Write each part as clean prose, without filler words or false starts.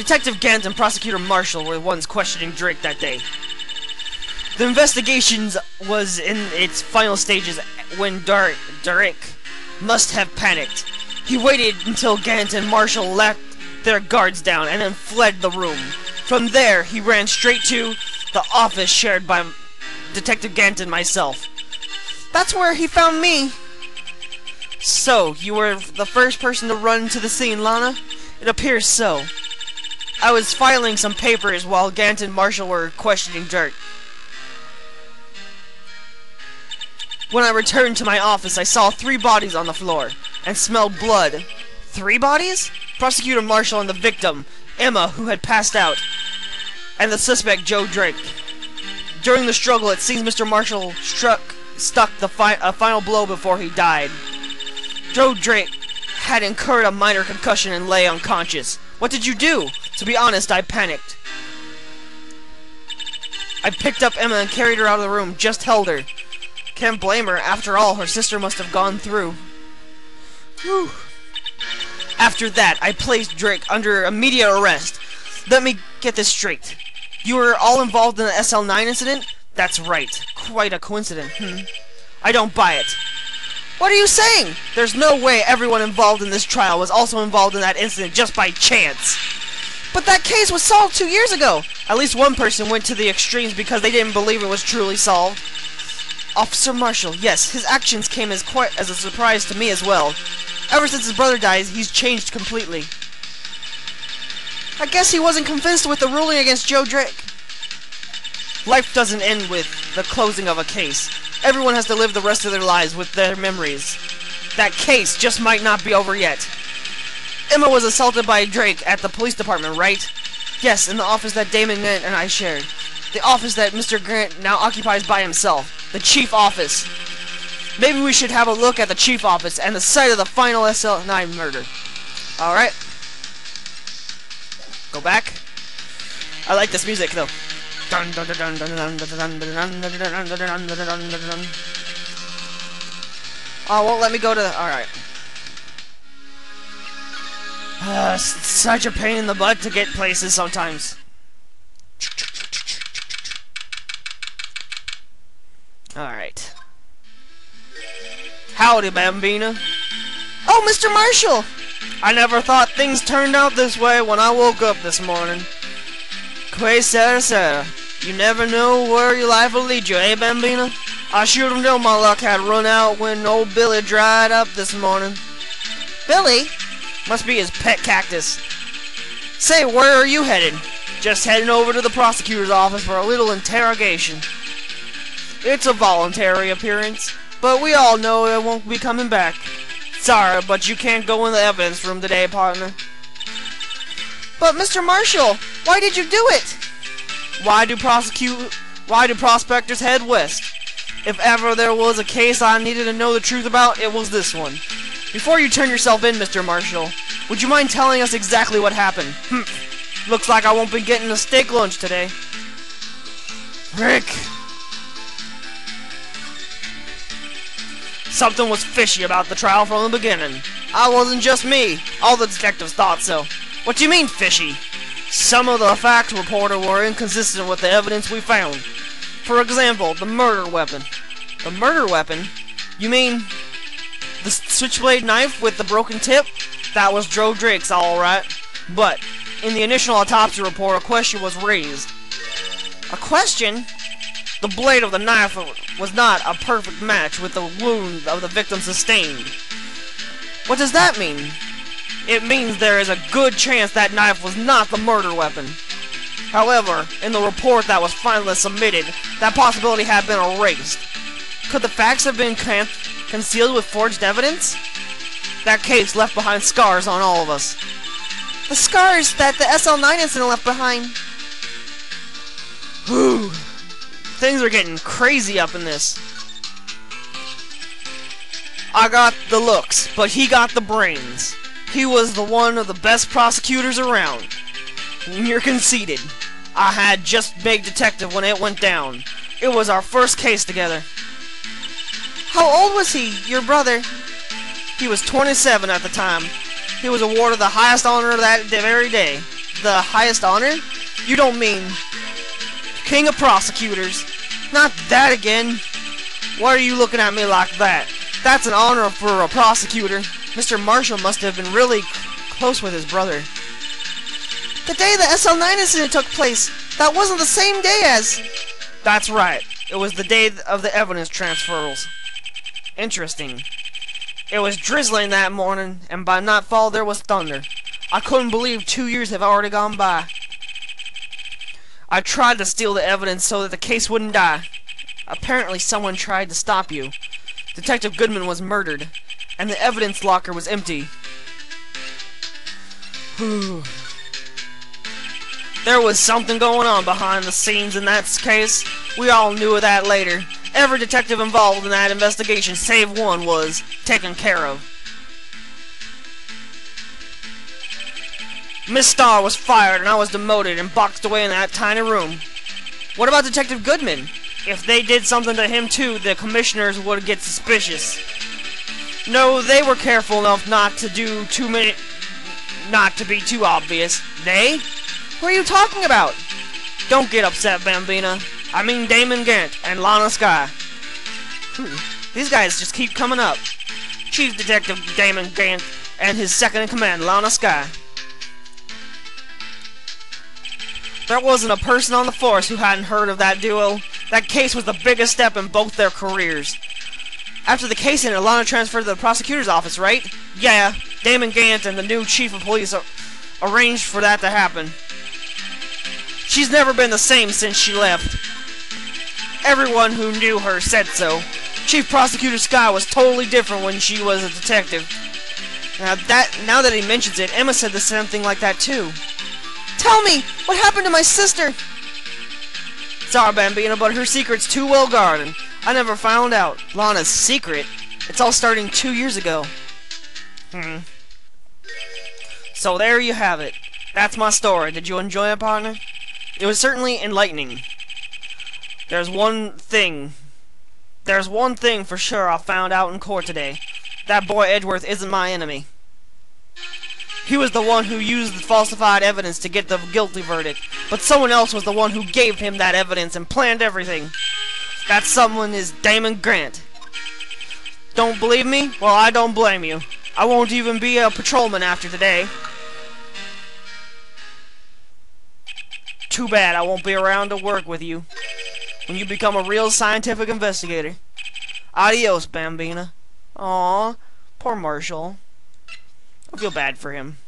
Detective Gant and Prosecutor Marshall were the ones questioning Drake that day. The investigation was in its final stages when Drake must have panicked. He waited until Gant and Marshall let their guards down and then fled the room. From there, he ran straight to the office shared by Detective Gant and myself. That's where he found me. So, you were the first person to run to the scene, Lana? It appears so. I was filing some papers while Gant and Marshall were questioning Dirk. When I returned to my office, I saw 3 bodies on the floor and smelled blood. 3 bodies? Prosecutor Marshall and the victim, Emma, who had passed out, and the suspect, Joe Drake. During the struggle, it seems Mr. Marshall struck a final blow before he died. Joe Drake had incurred a minor concussion and lay unconscious. What did you do? To be honest, I panicked. I picked up Emma and carried her out of the room, just held her. Can't blame her. After all, her sister must have gone through. Whew. After that, I placed Drake under immediate arrest. Let me get this straight. You were all involved in the SL9 incident? That's right. Quite a coincidence, I don't buy it. What are you saying? There's no way everyone involved in this trial was also involved in that incident just by chance. But that case was solved 2 years ago. At least one person went to the extremes because they didn't believe it was truly solved. Officer Marshall, yes, his actions came as quite as a surprise to me as well. Ever since his brother died, he's changed completely. I guess he wasn't convinced with the ruling against Joe Drake. Life doesn't end with the closing of a case. Everyone has to live the rest of their lives with their memories. That case just might not be over yet. Emma was assaulted by Drake at the police department, right? Yes, in the office that Damon Grant and I shared. The office that Mr. Grant now occupies by himself. The chief office. Maybe we should have a look at the chief office and the site of the final SL9 murder. Alright. Go back. I like this music though. Oh, won't let me go to the... Alright. Such a pain in the butt to get places sometimes. Alright. Howdy, Bambina. Oh, Mr. Marshall! I never thought things turned out this way when I woke up this morning. Que sera. You never know where your life will lead you, eh, Bambina? I should have known my luck had run out when old Billy dried up this morning. Billy? Must be his pet cactus. Say, where are you headed? Just heading over to the prosecutor's office for a little interrogation. It's a voluntary appearance, but we all know it won't be coming back. Sorry, but you can't go in the evidence room today, partner. But Mr. Marshall, why did you do it? Why do prospectors head west? If ever there was a case I needed to know the truth about, it was this one. Before you turn yourself in, Mr. Marshall, would you mind telling us exactly what happened? Looks like I won't be getting a steak lunch today. Rick. Something was fishy about the trial from the beginning. I wasn't just me. All the detectives thought so. What do you mean, fishy? Some of the facts reported were inconsistent with the evidence we found. For example, the murder weapon. The murder weapon? You mean the switchblade knife with the broken tip? That was Joe Drake's, alright. But in the initial autopsy report, a question was raised. A question? The blade of the knife was not a perfect match with the wound of the victim sustained. What does that mean? It means there is a good chance that knife was not the murder weapon. However, in the report that was finally submitted, that possibility had been erased. Could the facts have been concealed with forged evidence? That case left behind scars on all of us. The scars that the SL9 incident left behind. Whew. Things are getting crazy up in this. I got the looks, but he got the brains. He was the one of the best prosecutors around. You're conceited. I had just made detective when it went down. It was our first case together. How old was he, your brother? He was 27 at the time. He was awarded the highest honor that very day. the highest honor? You don't mean King of Prosecutors. Not that again. Why are you looking at me like that? That's an honor for a prosecutor. Mr. Marshall must have been really close with his brother. The day the SL9 incident took place, that wasn't the same day as... That's right. It was the day of the evidence transfers. Interesting. It was drizzling that morning, and by nightfall there was thunder. I couldn't believe 2 years have already gone by. I tried to steal the evidence so that the case wouldn't die. Apparently someone tried to stop you. Detective Goodman was murdered, and the evidence locker was empty. There was something going on behind the scenes in that case. We all knew of that later. Every detective involved in that investigation, save one, was taken care of. Miss Starr was fired and I was demoted and boxed away in that tiny room. What about Detective Goodman? If they did something to him too, the commissioners would get suspicious. No, they were careful enough not to be too obvious. They? Who are you talking about? Don't get upset, Bambina. I mean Damon Gant and Lana Skye. These guys just keep coming up. Chief Detective Damon Gant and his second-in-command, Lana Skye. There wasn't a person on the force who hadn't heard of that duo. That case was the biggest step in both their careers. After the case ended, Lana transferred to the prosecutor's office, right? Yeah, Damon Gant and the new chief of police arranged for that to happen. She's never been the same since she left. Everyone who knew her said so. Chief Prosecutor Skye was totally different when she was a detective. Now that he mentions it, Emma said the same thing like that too. Tell me, what happened to my sister? Sorry, Bambina, but her secret's too well guarded. I never found out. Lana's secret? It's all starting 2 years ago. So there you have it. That's my story. Did you enjoy it, partner? It was certainly enlightening. There's one thing for sure I found out in court today. That boy Edgeworth isn't my enemy. He was the one who used the falsified evidence to get the guilty verdict, but someone else was the one who gave him that evidence and planned everything. That someone is Damon Grant. Don't believe me? Well, I don't blame you. I won't even be a patrolman after today. Too bad I won't be around to work with you when you become a real scientific investigator. Adios, Bambina. Aww, poor Marshall. I feel bad for him.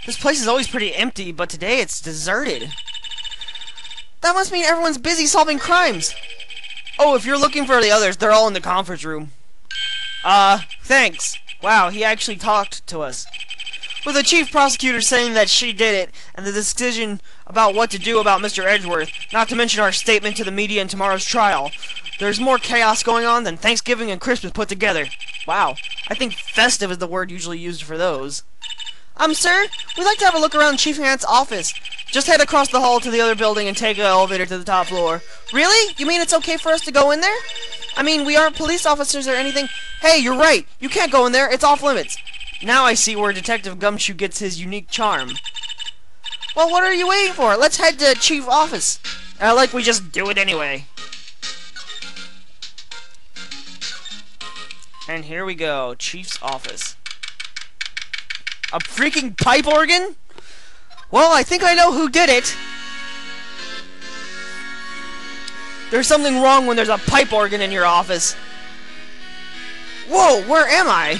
This place is always pretty empty, but today it's deserted. That must mean everyone's busy solving crimes. Oh, if you're looking for the others, they're all in the conference room. Thanks. Wow, he actually talked to us. With the chief prosecutor saying that she did it, and the decision about what to do about Mr. Edgeworth, not to mention our statement to the media in tomorrow's trial, there's more chaos going on than Thanksgiving and Christmas put together. Wow, I think festive is the word usually used for those. Sir, we'd like to have a look around Chief Gant's office. Just head across the hall to the other building and take an elevator to the top floor. Really? You mean it's okay for us to go in there? I mean, we aren't police officers or anything. Hey, you're right. You can't go in there. It's off limits. Now I see where Detective Gumshoe gets his unique charm. Well, what are you waiting for? Let's head to Chief's office. Like we just do it anyway. And here we go. Chief's office. A freaking pipe organ? Well, I think I know who did it. There's something wrong when there's a pipe organ in your office. Whoa, where am I?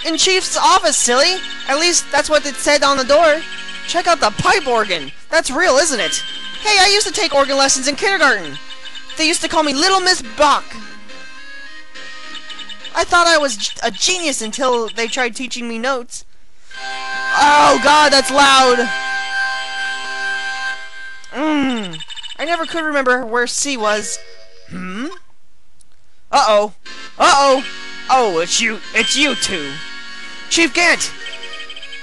In Chief's office, silly. At least that's what it said on the door. Check out the pipe organ. That's real, isn't it? Hey, I used to take organ lessons in kindergarten. They used to call me Little Miss Bach. I thought I was a genius until they tried teaching me notes. Oh god, that's loud! I never could remember where C was. Uh-oh. Uh-oh! Oh, it's you two. Chief Gant!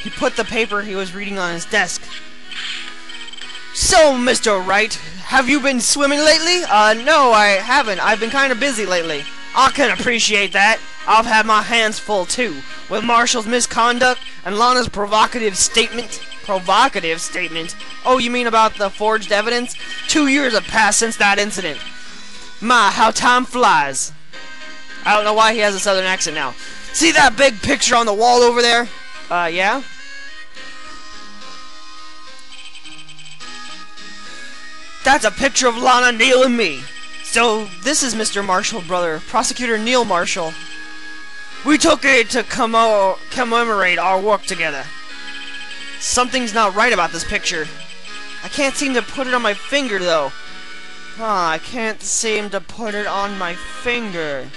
He put the paper he was reading on his desk. So, Mr. Wright, have you been swimming lately? No, I haven't. I've been kind of busy lately. I can appreciate that. I've had my hands full, too, with Marshall's misconduct and Lana's provocative statement. Provocative statement? Oh, you mean about the forged evidence? 2 years have passed since that incident. My, how time flies. I don't know why he has a southern accent now. See that big picture on the wall over there? Yeah? That's a picture of Lana, Neil, and me. So, this is Mr. Marshall, brother. Prosecutor Neil Marshall. We took it to commemorate our work together. Something's not right about this picture. I can't seem to put it on my finger, though. I can't seem to put it on my finger.